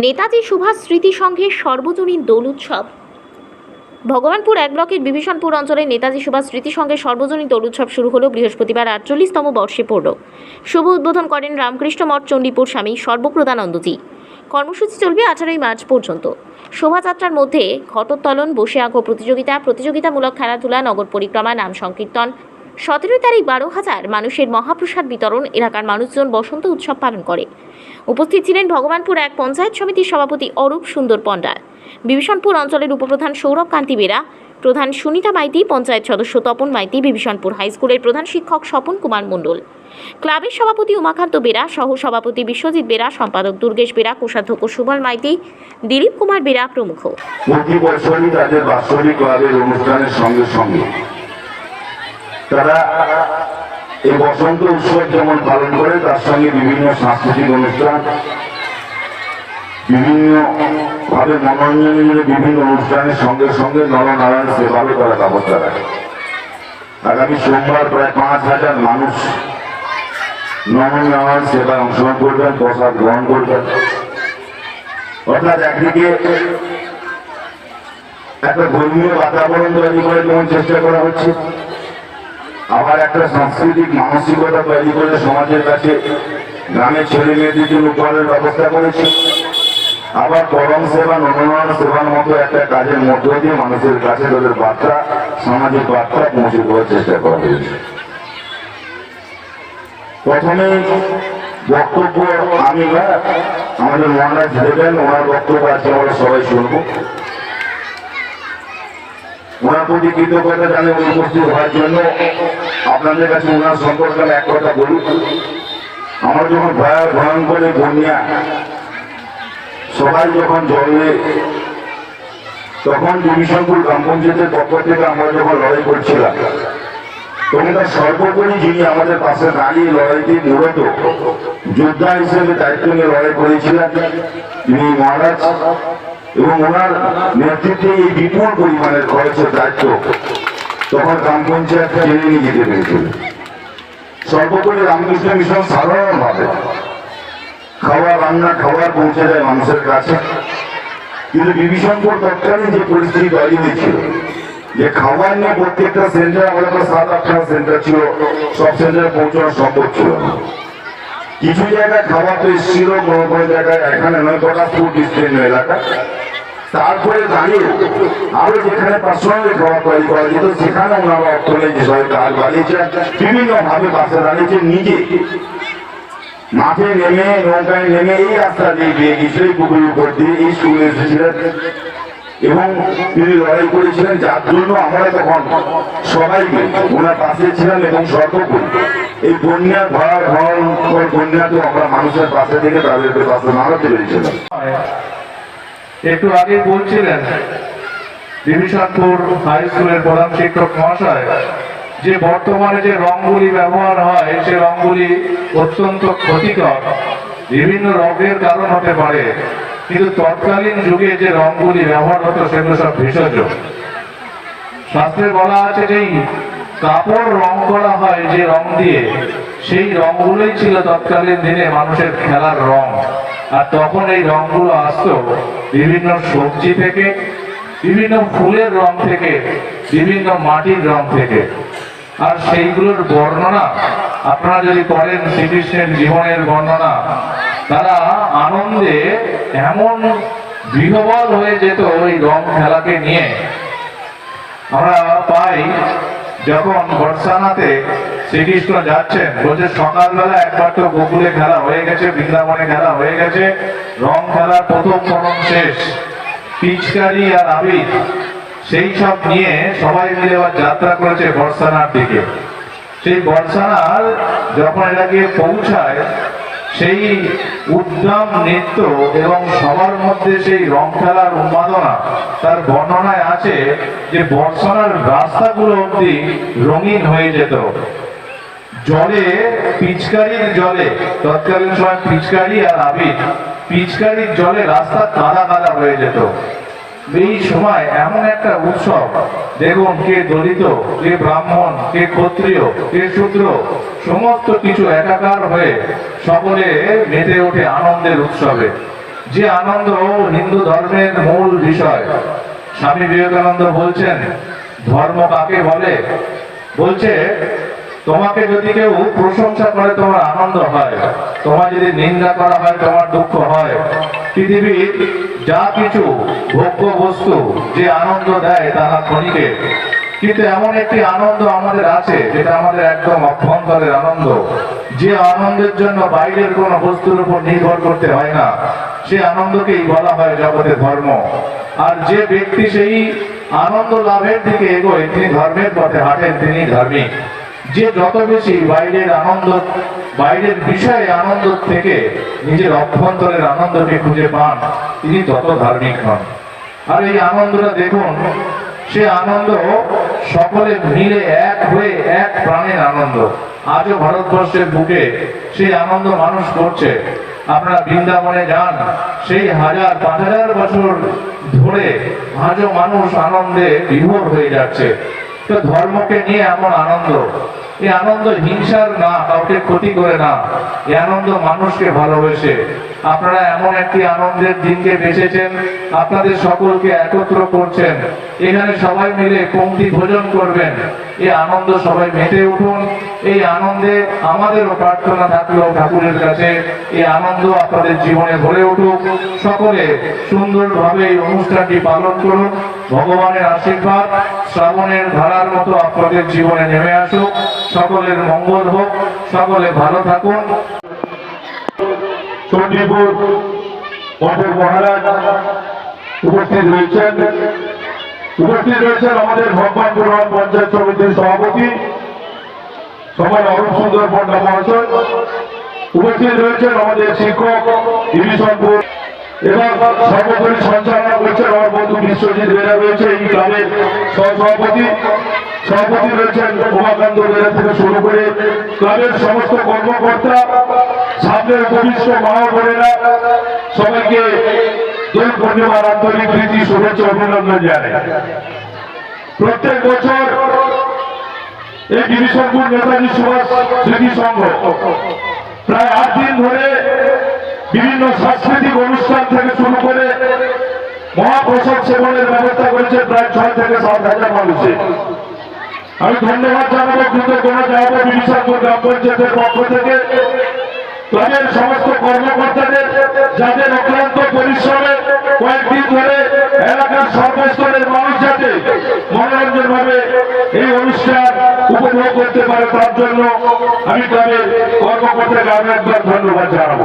নেতাজি সুভাষ স্মৃতি সংঘের সর্বজনীন দোল উৎসব। ভগবানপুর এক ব্লকের বিভীষণপুর অঞ্চলে নেতাজি সুভাষ স্মৃতি সংঘের সর্বজনীন দোল উৎসব শুরু হলো বৃহস্পতিবার ৪৮তম বর্ষে পড়ল। শুভ উদ্বোধন করেন রামকৃষ্ণ মঠ চণ্ডীপুর স্বামী সর্বপ্রধানন্দজি। কর্মসূচি চলবে ১৮ই মার্চ পর্যন্ত। শোভাযাত্রার মধ্যে ঘটোত্তোলন, বসে আঁকো প্রতিযোগিতামূলক খেলাধুলা, নগর পরিক্রমা, নাম সংকীর্তন। ১৭ তারিখ ১২,০০০ মানুষের মহাপ্রসাদ বিতরণ। এলাকার মানুষজন বসন্ত উৎসব পালন করে। উপস্থিত ছিলেন ভগবানপুর এক পঞ্চায়েত সমিতির সভাপতি অরূপ সুন্দর পণ্ডা, বিভীষণপুর অঞ্চলের উপপ্রধান সৌরভ কান্তি বেরা, প্রধান সুনিতা মাইতি, পঞ্চায়েত সদস্য তপন মাইতি, বিভীষণপুর হাইস্কুলের প্রধান শিক্ষক স্বপন কুমার মণ্ডল, ক্লাবের সভাপতি উমাকান্ত বেরা, সহ সভাপতি বিশ্বজিৎ বেরা, সম্পাদক দুর্গেশ বেরা, কোষাধ্যক্ষ সুবল মাইতি, দিলীপ কুমার বেরা প্রমুখ। প্রতি বছরই তাদের বাৎসরিক ক্লাবের অনুষ্ঠানের সঙ্গে সঙ্গে তারা এই বসন্ত উৎসব যেমন পালন করে, তার সঙ্গে বিভিন্ন সাংস্কৃতিক অনুষ্ঠান, বিভিন্ন ভাবে মনোরঞ্জনের বিভিন্ন অনুষ্ঠানের সঙ্গে সঙ্গে নরনারায়ণ সেভাবে তারা ব্যবস্থা রাখে। আগামী সোমবার প্রায় ৫,০০০ মানুষ নরনারায়ণ সেবায় অংশগ্রহণ করবেন, প্রসাদ গ্রহণ করবেন। অর্থাৎ একদিকে একটা ধর্মীয় বাতাবরণ তৈরি করে যেমন চেষ্টা করা হচ্ছে, আবার একটা সাংস্কৃতিক মানসিকতা তৈরি করে সমাজের কাছে গ্রামের ছেলে মেয়েদের জন্য উপহারের ব্যবস্থা করেছে। আবার পরম সেবা, নরনারায়ণ সেবার মতো একটা কাজের মধ্য দিয়ে মানুষের কাছে তাদের বার্তা, সামাজিক বার্তা পৌঁছে দেওয়ার চেষ্টা করা হয়েছে। প্রথমে বক্তব্য আমি আমাদের মহারাজ দেবেন, ওনার বক্তব্য আজকে আমরা সবাই শুনবো। ওনার প্রতি কৃতজ্ঞতা জানিয়ে উপস্থিত হওয়ার জন্য আপনাদের কাছে ওনার সম্পর্কে আমি এক কথা বলি। আমার যখন ভয়ঙ্কর বন্যা, সবাই যখন জলে, তখন বিভীষণপুর গ্রাম পঞ্চায়েতের পক্ষ থেকে আমরা যখন লড়াই করছিলাম, তখন তার সর্বোপরি যিনি আমাদের পাশে দাঁড়িয়ে লড়াইতে মূলত যোদ্ধা হিসেবে দায়িত্ব নিয়ে লড়াই করেছিলেন তিনি মহারাজ, এবং ওনার নেতৃত্বে এই বিপুল পরিমাণের খরচের দায়িত্ব তখন গ্রাম পঞ্চায়েত টেনে নিয়ে যেতে পেরেছিল। সর্বোপরি রামকৃষ্ণ মিশন সাধারণভাবে খাবার পৌঁছে দেয় মানুষের কাছে, কিন্তু বিভীষণপুর তৎকালীন যে পরিস্থিতি তৈরি হয়েছিল, যে খাবার নিয়ে প্রত্যেকটা সেন্টার, আমাদের ৭-৮টা সেন্টার ছিল, সব সেন্টারে পৌঁছানো সম্ভব ছিল না। কিছু জায়গায় খাবার তো এসেছিল, কোনো কোনো জায়গায় এখানে নয়, কটা ফুড বিস্তীর্ণ এলাকা। তারপরে দাঁড়িয়ে আরো যেখানে পার্সোনালি খাবার তৈরি করা যেত, সেখানে ওনারা অর্থনীতি সহায়তা বাড়িয়েছে, বিভিন্ন ভাবে পাশে দাঁড়িয়েছে, নিজে মাঠে নেমে, নৌকায় নেমে এই রাস্তা দিয়ে গিয়ে গিয়েছিল, এই পুকুরের উপর দিয়ে এই স্কুলে এসেছিলেন এবং তিনি লড়াই করেছিলেন, যার জন্য আমরা তখন সবাই ওনার পাশে ছিলাম। এবং সর্বোপরি এই বন্যার ভয়ঙ্কর বন্যাতেও আমরা মানুষের পাশে থেকে তাদেরকে পাশে নাড়াতে পেরেছিলাম। একটু আগে বলছিলেন বিভীষণপুর হাই স্কুলের প্রধান শিক্ষক মহাশয় যে বর্তমানে যে রঙগুলি ব্যবহার হয়, সে রঙগুলি অত্যন্ত ক্ষতিকর, বিভিন্ন রোগের কারণ হতে পারে, কিন্তু তৎকালীন যুগে যে রঙগুলি ব্যবহার হতো সেগুলো সব ভেষজ। শাস্ত্রে বলা আছে যে কাপড় রং করা হয় যে রং দিয়ে, সেই রঙগুলোই ছিল তৎকালীন দিনে মানুষের খেলার রং। আর তখন এই রঙগুলো আসতো বিভিন্ন সবজি থেকে, বিভিন্ন ফুলের রং থেকে, বিভিন্ন মাটির রং থেকে। আর সেইগুলোর বর্ণনা আপনারা যদি করেন, শ্রীকৃষ্ণের জীবনের বর্ণনা, তারা আনন্দে এমন বিহ্বল হয়ে যেত ওই রং খেলাকে নিয়ে। আমরা পাই যখন বর্ষানাতে শ্রীকৃষ্ণ যাচ্ছেন, বলছে সকালবেলা একবার তো গোকুলে খেলা হয়ে গেছে, বৃন্দাবনে খেলা হয়ে গেছে, রং খেলার প্রথম চরণ শেষ, পিচকারি আর আবির সেই সব নিয়ে সবাই মিলে আবার যাত্রা করেছে বর্ষানার দিকে। সেই বর্ষানার যখন এরা গিয়ে পৌঁছায়, সেই উদ্যম নৃত্য এবং সবার মধ্যে সেই রং খেলার উন্মাদনা, তার বর্ণনায় আছে যে বর্ষানার রাস্তাগুলো অব্দি রঙিন হয়ে যেত। জলে, পিচকারির জলে, তৎকালীন সময় পিচকারি আর আবির, পিচকারির জলে রাস্তা কাদা কাদা হয়ে যেত। এই সময় এমন একটা উৎসব, দেখুন কে দলিত, কে ব্রাহ্মণ, কে ক্ষত্রিয়, কে শূদ্র, সমস্ত কিছু একাকার হয়ে সকলে মেতে ওঠে আনন্দের উৎসবে। যে আনন্দ হিন্দু ধর্মের মূল বিষয়। স্বামী বিবেকানন্দ বলছেন, ধর্ম কাকে বলে? বলছে, তোমাকে যদি কেউ প্রশংসা করে তোমার আনন্দ হয়, তোমার যদি নিন্দা করা হয় তোমার দুঃখ হয়। পৃথিবীর যা কিছু ভোগ্য বস্তু যে আনন্দ দেয় তারা ক্ষণিকের, কিন্তু এমন একটি আনন্দ আমাদের আছে যেটা আমাদের একদম অভ্যন্তরের আনন্দ, যে আনন্দের জন্য বাইরের কোনো বস্তুর উপর নির্ভর করতে হয় না, সে আনন্দকেই বলা হয় জগতের ধর্ম। আর যে ব্যক্তি সেই আনন্দ লাভের দিকে এগোয় তিনি ধর্মের পথে হাঁটেন, তিনি ধার্মিক। যে যত বেশি বাইরের আনন্দ, বাইরের বিষয়ে আনন্দ থেকে নিজের অভ্যন্তরের আনন্দকে খুঁজে পান, তিনি তত ধার্মিক হন। আর এই আনন্দটা দেখুন, সে আনন্দ সকলে মিলে এক হয়ে এক প্রাণের আনন্দ। আজও ভারতবর্ষের বুকে সেই আনন্দ মানুষ করছে। আপনারা বৃন্দাবনে যান, সেই 1000-5000 বছর ধরে আজও মানুষ আনন্দে বিভোর হয়ে যাচ্ছে। তো ধর্মকে নিয়ে এমন আনন্দ, এই আনন্দ হিংসার না, কাউকে ক্ষতি করে না, এই আনন্দ মানুষকে ভালোবেসে। আপনারা এমন একটি আনন্দের দিনকে বেছেছেন, আপনাদের সকলকে একত্র করছেন, এখানে সবাই মিলে পংক্তি ভোজন করবেন। এই আনন্দ সবাই মেতে উঠুন। এই আনন্দে আমাদেরও প্রার্থনা থাকলো ঠাকুরের কাছে, এই আনন্দ আপনাদের জীবনে ভরে উঠুক। সকলে সুন্দরভাবে এই অনুষ্ঠানটি পালন করুন। ভগবানের আশীর্বাদ শ্রাবণের ধারার মতো আপনাদের জীবনে নেমে আসুক। সকলের মঙ্গল হোক, সকলে ভালো থাকুন। চণ্ডীপুর মঠের মহারাজ উপস্থিত রয়েছেন আমাদের ভগবানপুর পঞ্চায়েত সমিতির সভাপতি সবাই অরূপ সুন্দর পণ্ডা মহাশয়, উপস্থিত রয়েছেন আমাদের শিক্ষক ডিভিশনপুর, এবং সর্বোপরি সঞ্চালনা করছেন আমার বন্ধু বিশ্বজিৎ বেরা রয়েছে এই ক্লাবের সহসভাপতি রয়েছেন উমাকান্ত বেরা থেকে শুরু করে ক্লাবের সমস্ত কর্মকর্তা, সামনের উপবিষ্ট মা বোনেরা, সবাইকে দোল পূর্ণিমার আন্তরিক প্রীতি শুভেচ্ছা অভিনন্দন জানাই। প্রত্যেক বছর এই ডিভিশনপুর নেতাজি সুভাষ স্মৃতি সংঘ প্রায় 8 দিন ধরে বিভিন্ন সাংস্কৃতিক অনুষ্ঠান থেকে শুরু করে মহাপ্রসাদ সেবনের ব্যবস্থা করেছে প্রায় 6 থেকে 7 হাজার মানুষের। আমি ধন্যবাদ জানাবো, কৃতজ্ঞতা জানাবো ডিভিশনপুর গ্রাম পঞ্চায়েতের পক্ষ থেকে ক্লাবের সমস্ত কর্মকর্তাদের, যাদের অক্লান্ত পরিশ্রমে কয়েকদিন ধরে এলাকার সর্বস্তরের মানুষ যাতে মনোরঞ্জন ভাবে এই অনুষ্ঠান উপভোগ করতে পারে, তার জন্য আমি ক্লাবের কর্মকর্তাকে আরো একবার ধন্যবাদ জানাবো।